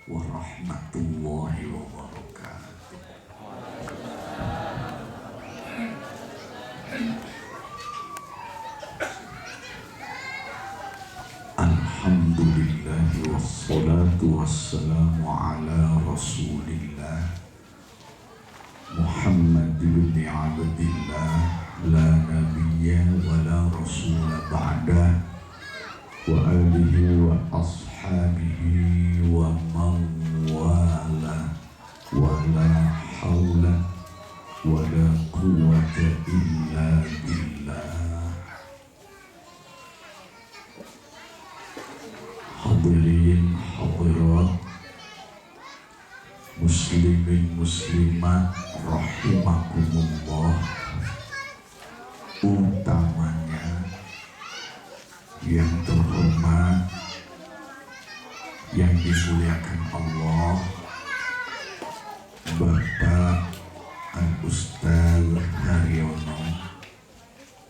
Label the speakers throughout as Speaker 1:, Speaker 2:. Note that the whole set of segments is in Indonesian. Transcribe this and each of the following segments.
Speaker 1: warahmatullahi wabarakatuh. Alhamdulillah wassalatu wassalamu ala rasulillah Muhammad bin Abdillah la nabiyya wa la rasula ba'da wa alihi wa ashabihi wa man wala wa la hawla wa la quwwata illa billah. Hadirin hadirat, muslimin muslimat rahimakumullah, utamanya yang terhormat, yang dimuliakan Allah, Bapak Al-Ustaz Haryono,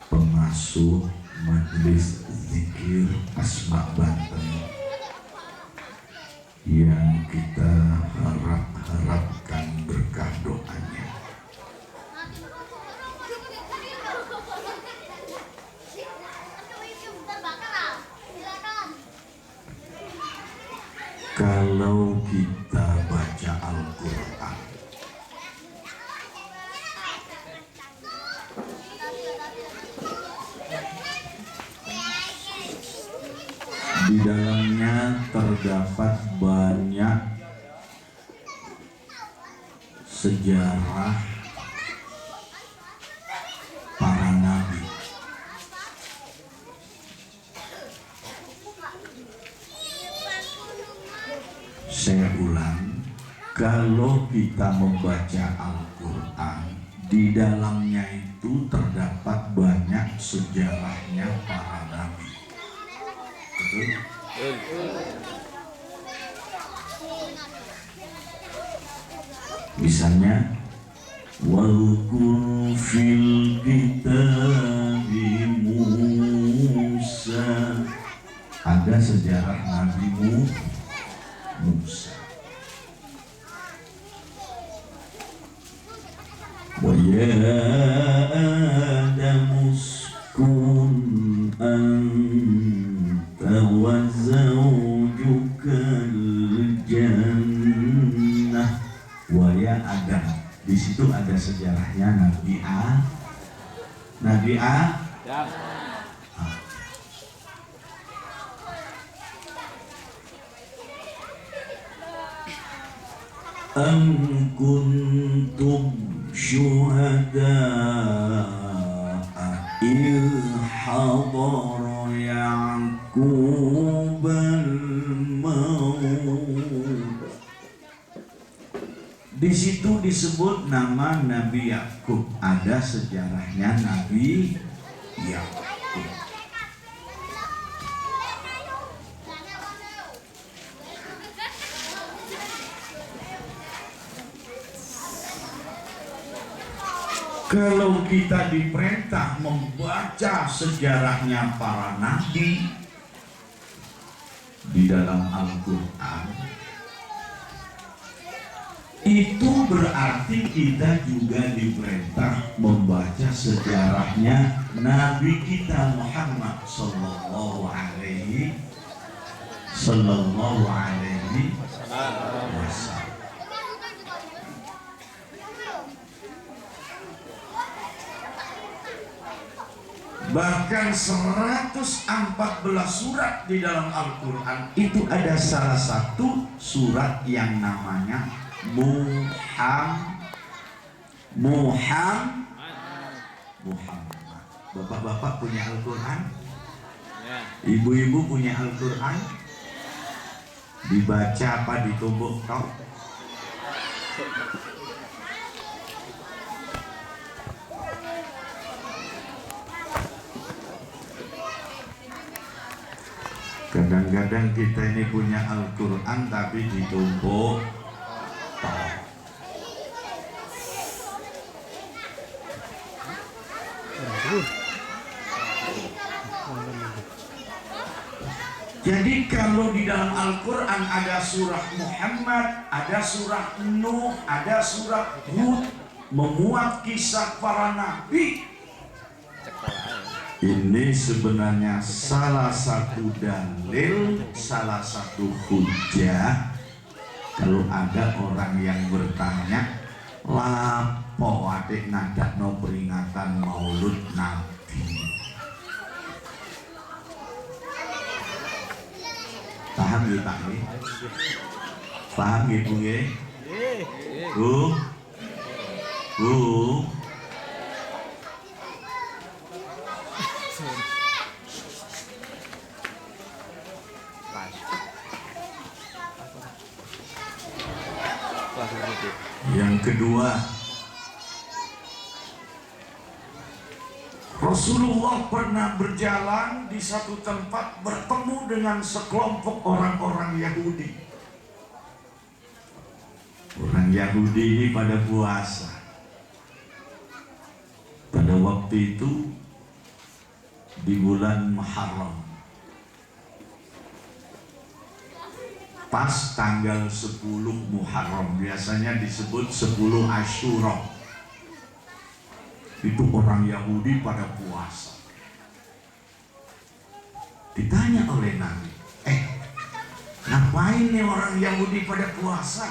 Speaker 1: pengasuh Majelis Zikir Asma Banten, yang kita harapkan berkah doanya. Kalau kita baca Al-Quran, di dalamnya terdapat banyak sejarah para nabi. Saya ulang, kalau kita membaca Al-Quran, di dalamnya itu terdapat banyak sejarahnya para nabi. Betul? Misalnya, Wadhkur fil kitabi Musa, ada sejarah Nabi Musa. Wa ya Adam uskun anta wa zawjukal jannah. Wa ya Adam, di situ ada sejarahnya Nabi Adam. Am kuntum syuhada'a idh hadara Ya'qub al-maut. Di situ disebut nama Nabi Yakub, ada sejarahnya Nabi Yakub. Kalau kita diperintah membaca sejarahnya para nabi di dalam Al-Quran, itu berarti kita juga diperintah membaca sejarahnya Nabi kita Muhammad sallallahu alaihi wasallam. Bahkan 114 surat di dalam Al-Quran itu ada salah satu surat yang namanya Muhammad. Bapak-bapak punya Al-Quran? Ibu-ibu punya Al-Quran? Dibaca apa ditumbuk kau? Kadang-kadang kita ini punya Al-Quran tapi ditumpuk. Jadi kalau di dalam Al-Quran ada surah Muhammad, ada surah Nuh, ada surah Hud, memuat kisah para nabi. Ini sebenarnya salah satu dalil, salah satu hujah. Kalau ada orang yang bertanya, lapo adik nadakno peringatan Maulud Nabi. Paham ya Pak? Paham ya Bu? Bu? Bu? Yang kedua, Rasulullah pernah berjalan di satu tempat bertemu dengan sekelompok orang-orang Yahudi. Orang Yahudi ini pada puasa. Pada waktu itu di bulan Muharram, pas tanggal 10 Muharram, biasanya disebut 10 Asyura. Itu orang Yahudi pada puasa. Ditanya oleh Nabi, ngapain nih orang Yahudi pada puasa?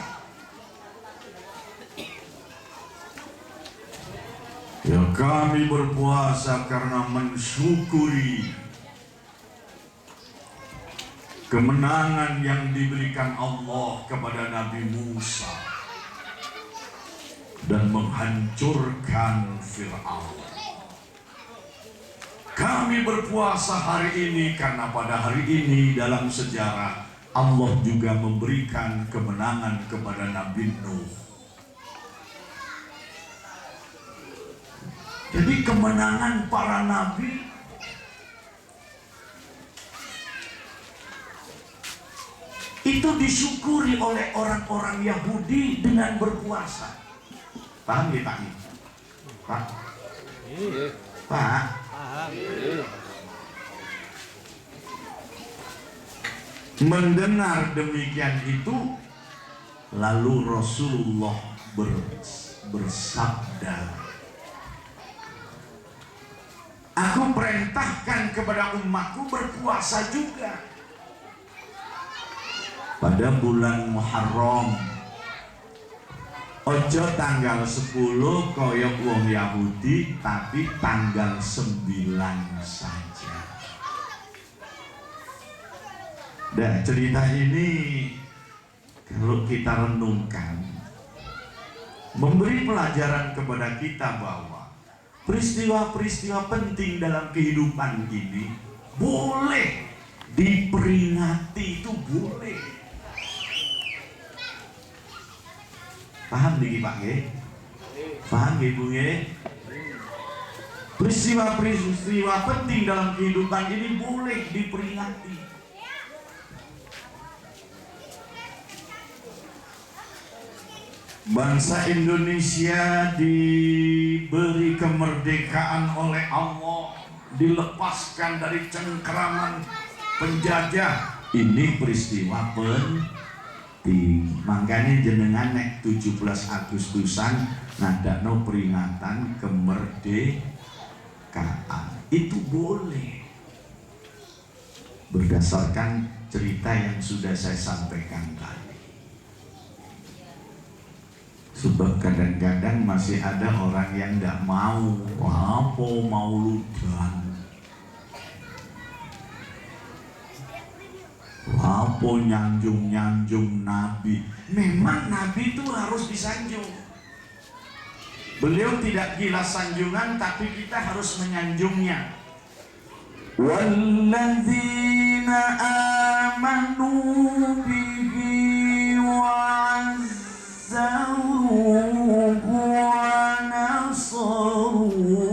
Speaker 1: Ya kami berpuasa karena mensyukuri kemenangan yang diberikan Allah kepada Nabi Musa dan menghancurkan Fir'aun. Kami berpuasa hari ini karena pada hari ini dalam sejarah Allah juga memberikan kemenangan kepada Nabi Nuh. Jadi kemenangan para nabi itu disyukuri oleh orang-orang Yahudi dengan berpuasa. Paham ya Pak? Pak? Pak? Mendengar demikian itu, lalu Rasulullah bersabda, aku perintahkan kepada umatku berpuasa juga pada bulan Muharram. Ojo tanggal 10 koyok wong Yahudi, tapi tanggal 9 saja. Dan cerita ini kalau kita renungkan, memberi pelajaran kepada kita bahwa peristiwa-peristiwa penting dalam kehidupan ini boleh diperingati, itu boleh. Paham nih Pak ya? Paham ya Bu ya? Peristiwa-peristiwa penting dalam kehidupan ini boleh diperingati. Bangsa Indonesia diberi kemerdekaan oleh Allah, dilepaskan dari cengkeraman penjajah. Ini peristiwa penting. Makanya jenengan nek 17 Agustusan ngadakno peringatan kemerdekaan. Itu boleh. Berdasarkan cerita yang sudah saya sampaikan tadi. Sebab kadang-kadang masih ada orang yang tidak mau, apa mauludan, apa nyanjung-nyanjung Nabi. Memang Nabi itu harus disanjung. Beliau tidak gila sanjungan, tapi kita harus menyanjungnya. Walladzina amanu bihi wa'azzaruhu wa nasaruhu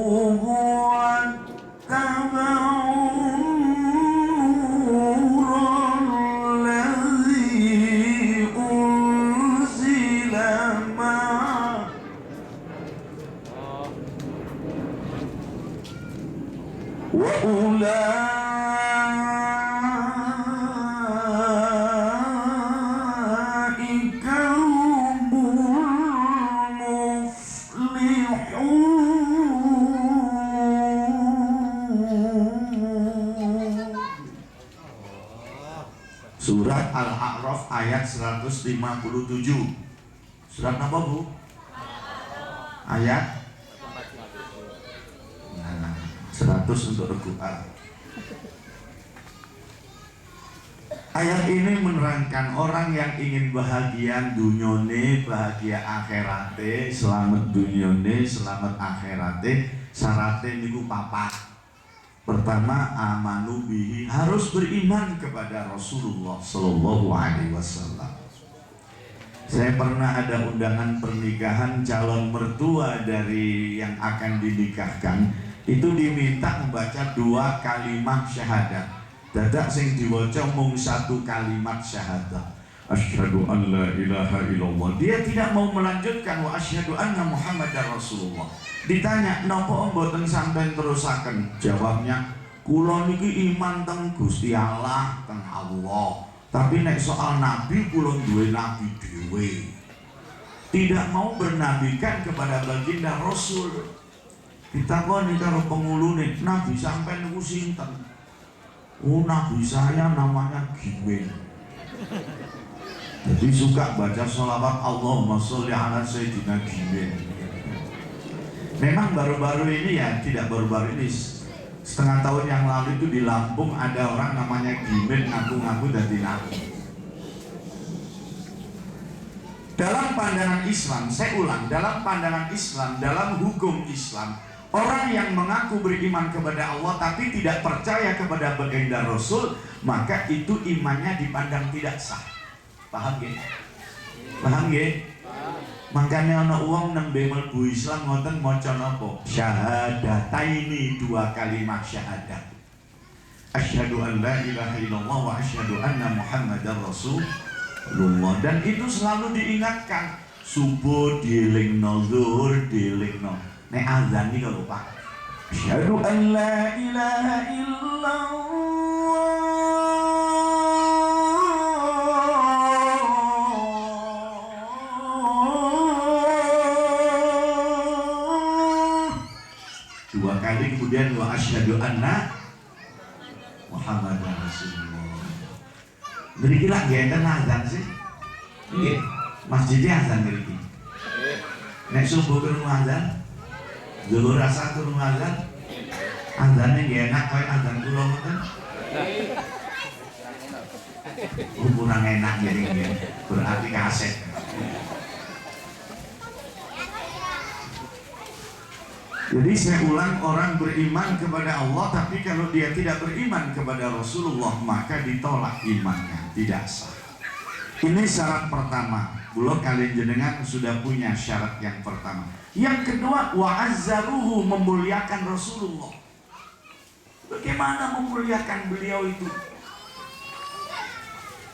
Speaker 1: Al-A'raf ayat 157. Surat apa Bu? Ayat 100 untuk Al. Ayat ini menerangkan orang yang ingin bahagia dunyone, bahagia akhirate, selamat dunyone, selamat akhirate, syaratnya niku papat. Pertama, amanu bihi, harus beriman kepada Rasulullah Sallallahu Alaihi Wasallam. Saya pernah ada undangan pernikahan, calon mertua dari yang akan dinikahkan itu diminta membaca 2 kalimat syahadat. Dadak sing diwaca mung 1 kalimat syahadat. Asyhadu an la ilaha illallah. Dia tidak mau melanjutkan wa asyhadu anna Muhammadar Rasulullah. Ditanya, "Napa mboten sampean terusaken?" Jawabnya, "Kula niki iman teng Gusti Allah, teng Allah. Tapi nek soal nabi kula duwe nabi dhewe. Tidak mau bernabikan kepada baginda Rasul." Ditakoni karo pengulune, "Nabi sampean niku sinten?" "Oh, nabi saya namanya Gimen." Jadi suka baca sholawat Allahumma sholli ala sayyidina Gimen. Memang baru-baru ini ya, tidak baru-baru ini, setengah tahun yang lalu itu di Lampung ada orang namanya Gimen ngaku-ngaku jadi nabi. Dalam pandangan Islam, saya ulang, dalam pandangan Islam, dalam hukum Islam, orang yang mengaku beriman kepada Allah tapi tidak percaya kepada baginda Rasul, maka itu imannya dipandang tidak sah. Paham gak? Paham gak? Makanya ana wong nembe mlebu Islam ngoten maca napa? Syahadataini, 2 kalimat syahadat. Asyhadu an la ilaha illallah wa asyhadu anna Muhammadar Rasulullah. Dan itu selalu diingatkan. Subuh dielingno, zuhur dielingno. Nek azan iki lho Pak. Asyhadu an la ilaha illallah. Dua kali kemudian wa asyhadu anna Muhammadar Rasulullah. Mriki lak ngenten azan sih. Nggih. Masjidnya azan mriki. Nek subuh krungu azan, zuhur asar krungu azan. Azane nggih enak koyo azan kula ngoten. Kurang enak jadi berarti kaset. Jadi saya ulang, orang beriman kepada Allah tapi kalau dia tidak beriman kepada Rasulullah maka ditolak imannya, tidak sah. Ini syarat pertama. Bulog kalian jenengan sudah punya syarat yang pertama. Yang kedua, wa'azzaruhu, memuliakan Rasulullah. Bagaimana memuliakan beliau itu?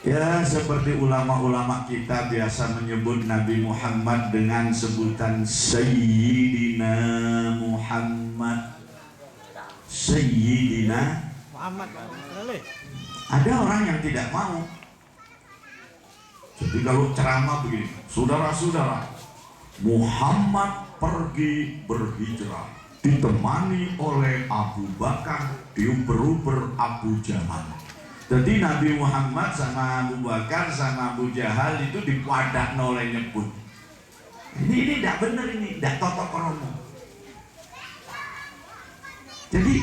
Speaker 1: Ya, seperti ulama-ulama kita biasa menyebut Nabi Muhammad dengan sebutan Sayyidina Muhammad. Sayyidina Muhammad. Ada orang yang tidak mau. Jadi kalau ceramah begini, saudara-saudara, Muhammad pergi berhijrah ditemani oleh Abu Bakar, diuber-uber Abu Jahal. Jadi Nabi Muhammad sama Abu Bakar sama Abu Jahal itu dipadakno oleh nyebut. Ini tidak benar, ini tidak totok kromo. Jadi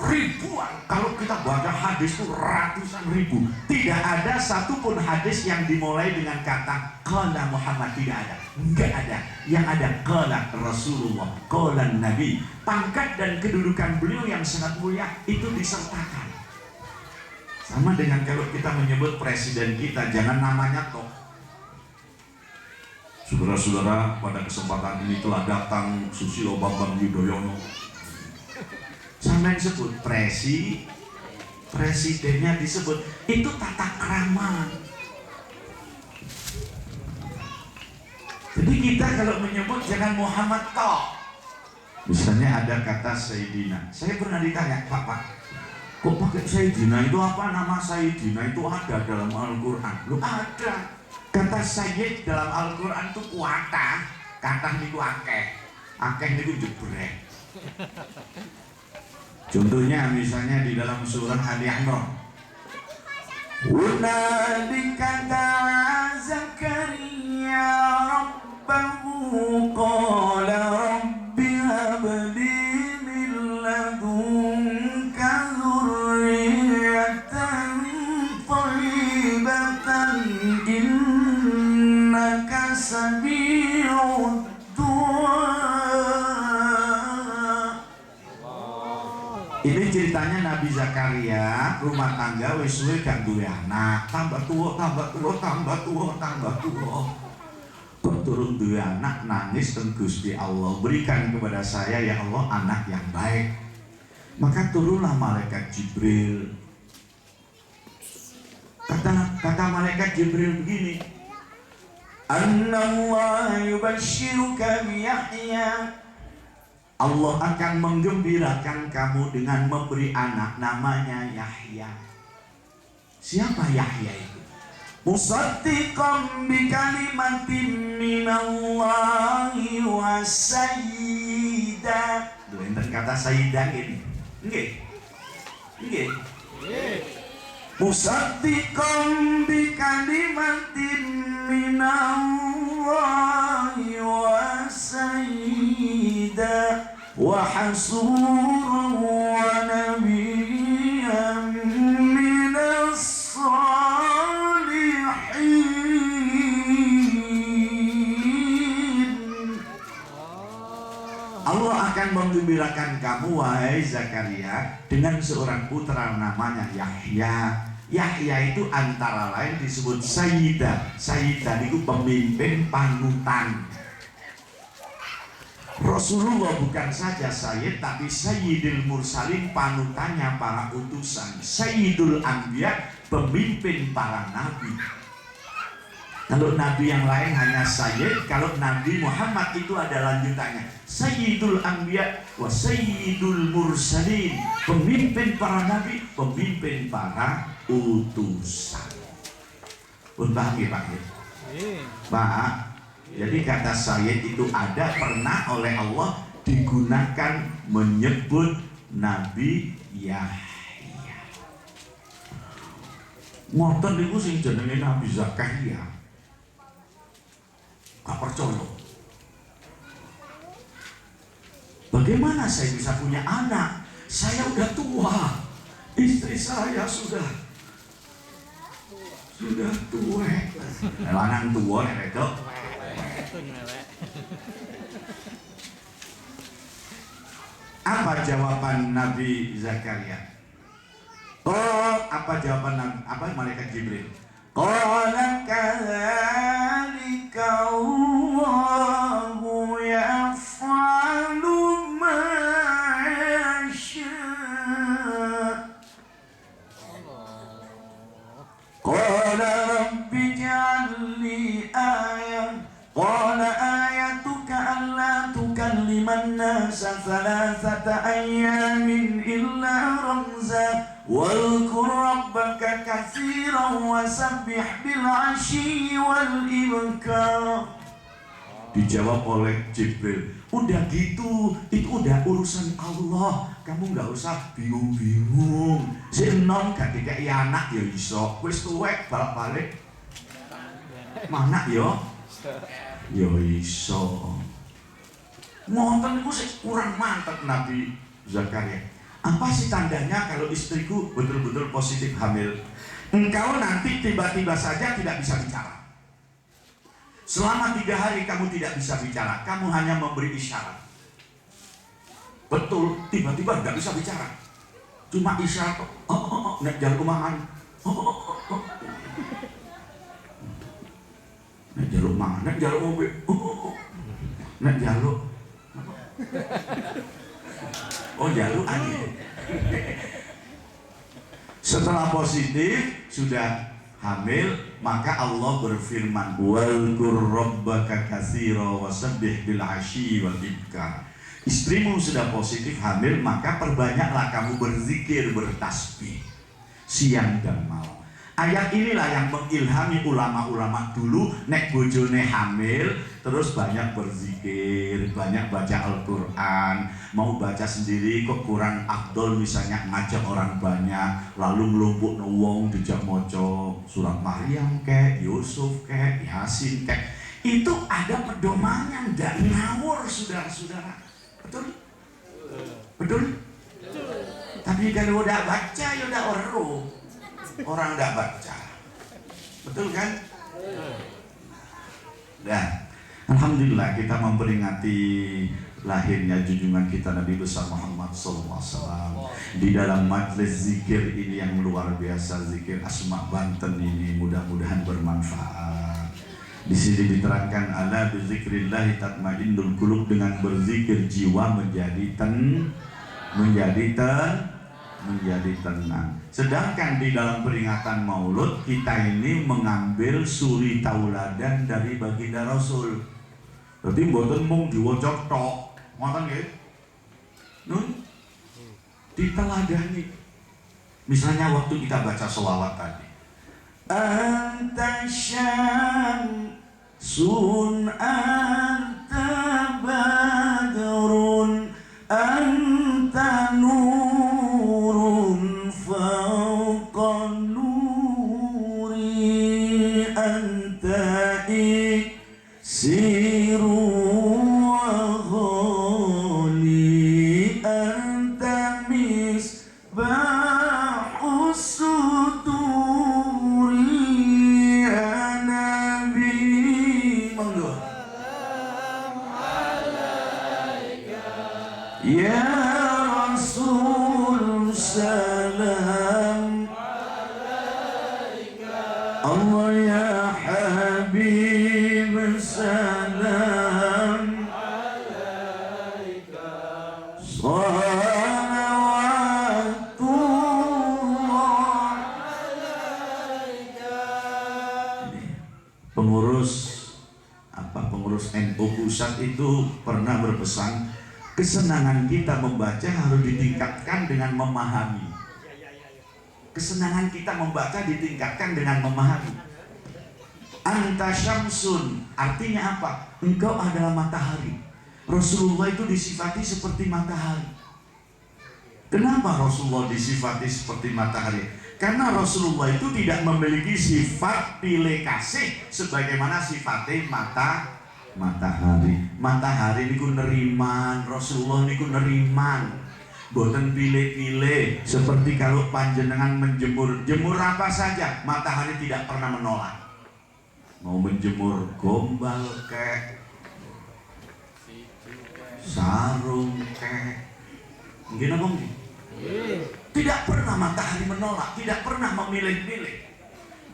Speaker 1: ribuan, kalau kita baca hadis itu ratusan ribu, tidak ada satupun hadis yang dimulai dengan kata qala Muhammad, tidak ada, enggak ada. Yang ada qala Rasulullah, qala Nabi. Pangkat dan kedudukan beliau yang sangat mulia itu disertakan. Sama dengan kalau kita menyebut presiden kita, jangan namanya toh. Saudara-saudara, pada kesempatan ini telah datang Susilo Bambang Yudhoyono. Sampai disebut presidennya disebut, itu tata krama. Jadi kita kalau menyebut jangan Muhammad toh. Misalnya ada kata Sayyidina. Saya pernah ditanya, Pak, kok pakai Sayyidina, itu apa? Nama Sayyidina itu ada dalam Al-Quran. Loh, ada. Kata Sayyid dalam Al-Quran itu kuatah. Kata itu akeh. Akeh itu jebrek. Contohnya misalnya di dalam surah Ali Imran Hunalika da'a Zakaria rabbahu qala rabbi hab li min ladunka dzurriyyatan thayyibatan innaka sami'ud du'a. Ini ceritanya Nabi Zakaria, rumah tangga wis suwe gak duwe anak, tambah tua, kok turun duwe anak, nangis teng Gusti Allah, berikan kepada saya ya Allah anak yang baik. Maka turunlah malaikat Jibril. Kata malaikat Jibril begini, Annallahu yubashshiruka bi Yahya, Allah akan menggembirakan kamu dengan memberi anak namanya Yahya. Siapa Yahya itu? Musaddiqan bi kalimatin minallahi wa sayyida. Duh, enten kata sayyidah ini. Nggih. Nggih. Musaddiqan bi kalimatin minallahi wa sayyida wa hasuran wa nabiyyan minas salihin. Allah akan menggembirakan kamu wahai Zakaria dengan seorang putra namanya Yahya. Yahya itu antara lain disebut Sayyidah. Sayyidah itu pemimpin panutan. Rasulullah bukan saja Sayyid, tapi Sayyidul Mursalin, panutannya para utusan. Sayyidul Anbiya, pemimpin para nabi. Kalau nabi yang lain hanya Sayyid, kalau Nabi Muhammad itu ada lanjutannya. Sayyidul Anbiya wa Sayyidul Mursalin, pemimpin para nabi, pemimpin para utusan. Pun paham ya Pak? Pak, jadi kata Sayyid itu ada pernah oleh Allah digunakan menyebut Nabi Yahya. Ngoten niku sing jenenge Nabi Zakaria. Gak percaya. Bagaimana saya bisa punya anak? Saya udah tua. Istri saya sudah tua. Lanang tua itu. Apa jawaban Nabi Zakaria? Apa jawaban malaikat Jibril? Qala kadzalika Allahu yaf'alu ma yasha. Qala rabbi ij'al li ayah. Qala ayatuka alla tukalliman nasa thalathata ayyamin illa ramza wadhkur rabbaka katsiran wasabbih bil 'ashyi wal ibkar. Dijawab oleh Jibril, udah gitu, itu udah urusan Allah, kamu nggak usah bingung-bingung. Si enom gak dikei anak ya iso, wis tuwek balik-balik mana yo? Ya iso. Ngoten niku sih kurang mantep Nabi Zakaria. Apa sih tandanya kalau istriku betul-betul positif hamil? Engkau nanti tiba-tiba saja tidak bisa bicara. Selama 3 hari kamu tidak bisa bicara, kamu hanya memberi isyarat. Betul, tiba-tiba tidak bisa bicara. Cuma isyarat, nek jalan kumahan. Nek jaluk mangan, nek jaluk mobil, nek jaluk, jaluk aja. Setelah positif sudah hamil, maka Allah berfirman, "Wadhkur rabbaka katsira wasabbih bil 'ashyi wal ibkar." Istrimu sudah positif hamil, maka perbanyaklah kamu berzikir, bertasbih siang dan malam. Ayat inilah yang mengilhami ulama-ulama dulu, nek bojone hamil terus banyak berzikir, banyak baca Al-Quran. Mau baca sendiri kok kurang afdol, misalnya ngajak orang banyak, lalu ngelumpuk wong dijak moco surat Maryam kek, Yusuf kek, Yasin kek. Itu ada pedomannya, nggak ngawur saudara-saudara. Betul? Betul? Tapi kalau udah baca ya udah orang nggak baca, betul kan? Dan alhamdulillah kita memperingati lahirnya junjungan kita Nabi besar Muhammad SAW di dalam majlis zikir ini yang luar biasa, zikir Asma Banten ini mudah-mudahan bermanfaat. Di sini diterangkan ala bizikrillah tatmainnul qulub, dengan berzikir jiwa menjadi tenang. Sedangkan di dalam peringatan Maulud kita ini mengambil suri tauladan dari baginda Rasul. Berarti mboten mung diwaca tok, ngoten nggih. Nun diteladani. Misalnya waktu kita baca sholawat tadi. Anta syamsun anta badrun anta nurun fawqa nuri anta iksiru wa ghali anta misbahus suduri ya Nabi. Monggo. Ya Rasul salam Allah, ya Habib salam salawatullah. Pengurus NU pusat itu pernah berpesan, kesenangan kita membaca harus ditingkatkan dengan memahami. Kesenangan kita membaca ditingkatkan dengan memahami. Anta syamsun, artinya apa? Engkau adalah matahari. Rasulullah itu disifati seperti matahari. Kenapa Rasulullah disifati seperti matahari? Karena Rasulullah itu tidak memiliki sifat pilih kasih sebagaimana sifatnya matahari. Matahari niku neriman, Rasulullah niku neriman, boten pilih-pilih. Seperti kalau panjenengan menjemur, jemur apa saja, matahari tidak pernah menolak. Mau menjemur gombal kek, sarung kek, mungkin apa mungkin? Tidak pernah matahari menolak, tidak pernah memilih-pilih.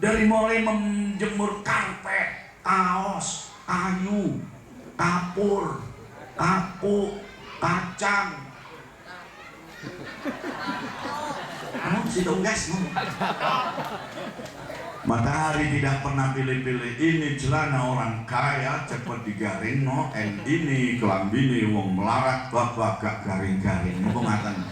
Speaker 1: Dari mulai menjemur karpet, kaos, kayu, kapur, kapuk, kacang. Situ guys, matahari tidak pernah pilih-pilih. Ini celana orang kaya cepat digaring, no. Ini kelambini wong melarat bapak gak garing-garing. Mau ngatakan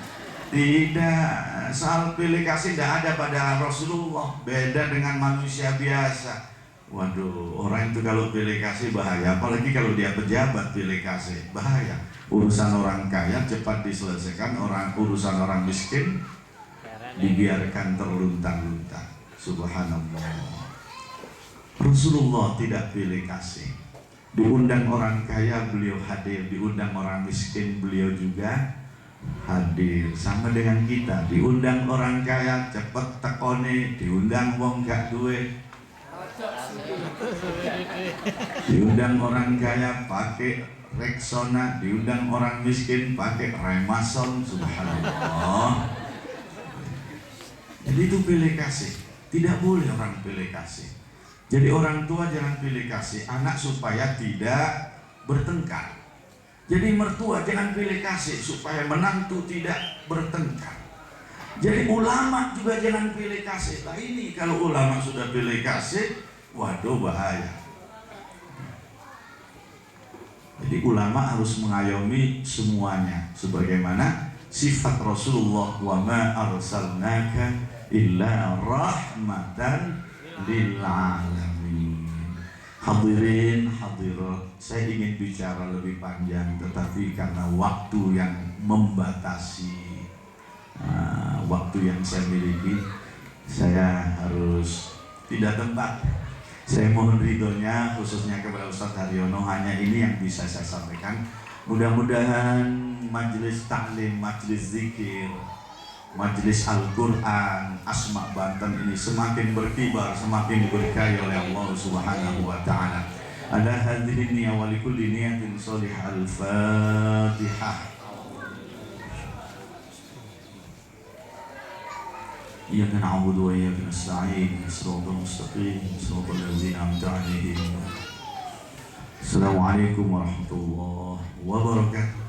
Speaker 1: tidak, soal pilih kasih tidak ada pada Rasulullah. Beda dengan manusia biasa. Waduh, orang itu kalau pilih kasih bahaya, apalagi kalau dia pejabat pilih kasih, bahaya. Urusan orang kaya cepat diselesaikan, urusan orang miskin dibiarkan terluntang-luntang. Subhanallah. Rasulullah tidak pilih kasih. Diundang orang kaya beliau hadir, diundang orang miskin beliau juga hadir. Sama dengan kita, diundang orang kaya cepet tekone, diundang wong gak duwe, diundang orang kaya pakai Rexona, diundang orang miskin pakai Remason. Subhanallah. Jadi itu pilih kasih. Tidak boleh orang pilih kasih. Jadi orang tua jangan pilih kasih anak supaya tidak bertengkar. Jadi mertua jangan pilih kasih supaya menantu tidak bertengkar. Jadi ulama juga jangan pilih kasih. Nah ini kalau ulama sudah pilih kasih, waduh bahaya. Jadi ulama harus mengayomi semuanya sebagaimana sifat Rasulullah, wa ma arsalnaka illa rahmatan lil alamin. Hadirin hadirat, saya ingin bicara lebih panjang, tetapi karena waktu yang membatasi waktu yang saya miliki, saya harus tidak tempat. Saya mohon ridhonya khususnya kepada Ustadz Haryono, hanya ini yang bisa saya sampaikan. Mudah-mudahan majelis taklim, majelis zikir, majelis Al-Quran Asma Banten ini semakin berkibar, semakin diberkahi oleh Allah Subhanahu wa ta'ala. Ala hadhihi niyya wa likulli niyatin sholihah. Al-Fatihah. Iyyaka na'budu wa iyyaka nasta'in. Shiratal mustaqim, shiratal ladzina an'amta 'alaihim. Assalamualaikum warahmatullahi wabarakatuh.